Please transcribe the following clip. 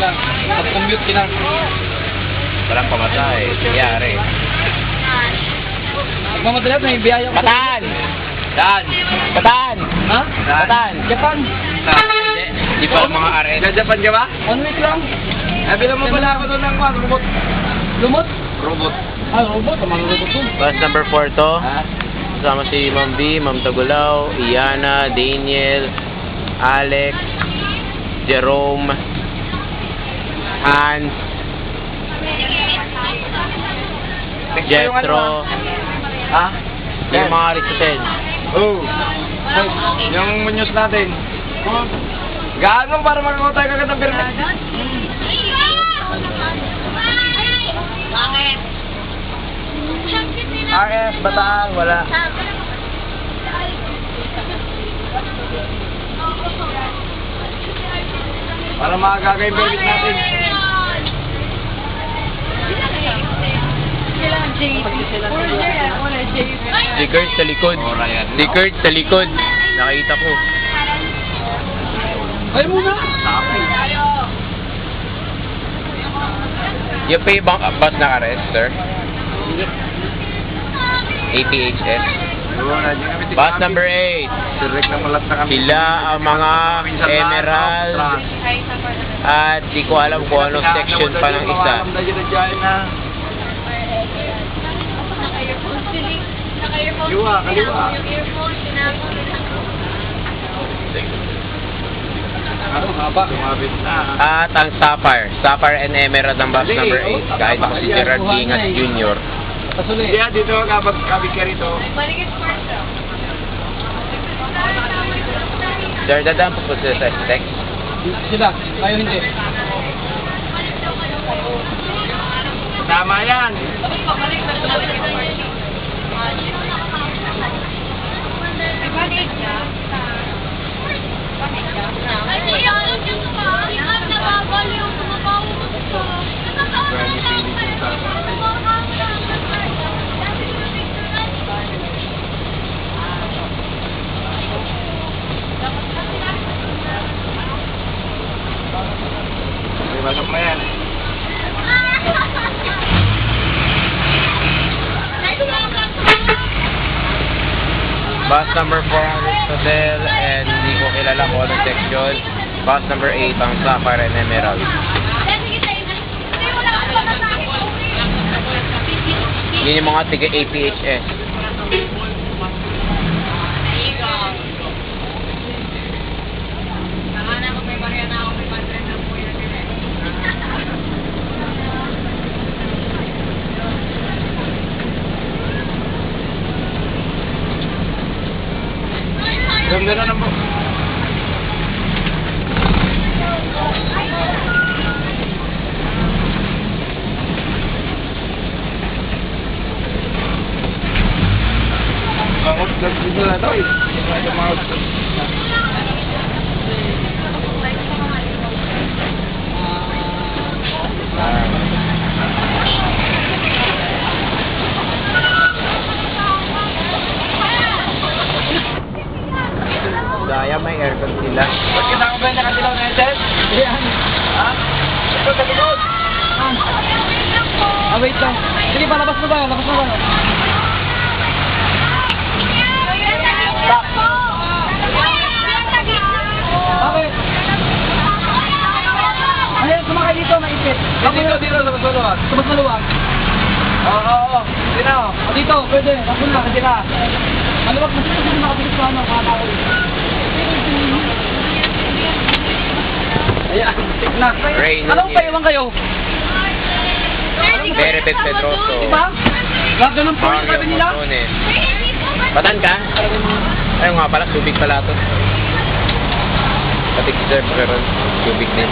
lang. Pag-commute ka lang. Walang pamatay. Nangyari. Magmamadalas na yung biyaya ko. Bataan! Saan? Bataan! Ha? Bataan! Japan. Hindi pa mga RS. Japan ka ba? 1 week lang. Bilang mo pala ako doon ng robot. Lumot? Robot. Robot. Ang mga robot doon. Bus number 4 to. Ha? Kasama si Ma'am B, Ma'am Tagulaw, Iana, Daniel, Alex, Jerome, Hans, Jethro, Ha? yung mga Aristotel. Oo. Yung news natin. Gaano para makakuha tayo kagad ng permit? Bakit? RS, Bataan, wala. Para makagaga yung permit natin. Si Kurt sa likod. Si Kurt sa likod. Nakita ko. Ay muna! Yung pa yung bus naka-rest, sir? APHS. Bus number 8. Direct na malat na kami. Sila ang mga Emerald. At di ko alam kung anong section pa ng isa. Kaliwa, kaliwa. Ano, haba, kumabit na. At ang Sapphire and Emerald ang bus number 8. Kahit ako si Gerard Ingat Jr. Hindi, dito kapag kabit ka rito. Sir, dadaan po po sila sa text. Sila, kayo hindi. Tama yan. Pasok na yan. Bus number 4 Hotel and hindi ko kilala kung anong section. Bus number 8 ang Sapphire and Emerald. Yun yung mga tiga APHS. Ganda na naman. Bakit dito na ito eh? Daya may aircon sila. Ba't kita ko ba yung nakatilaw na yung set? Yan. Ha? Ito sa likod. Wait lang. Sige, palabas mo tayo. Labas mo tayo. Bakit? Ayun, sumakay dito, maipit. Dito, sa mas maluwag. Sa mas maluwag. Oo. Dito. Dito, pwede. Nakul na, kasi ka. Maluwag na sila, kasi nakapit sa ano, kakakawin. Ayan, tik na. Rain. Anong paiwan kayo? Berepet Pedroso. Diba? Lahat ng point Mario sabi nila. Montones. Batan ka? Ayun nga pala, tubig pala ito. Patik sir, pero tubig din.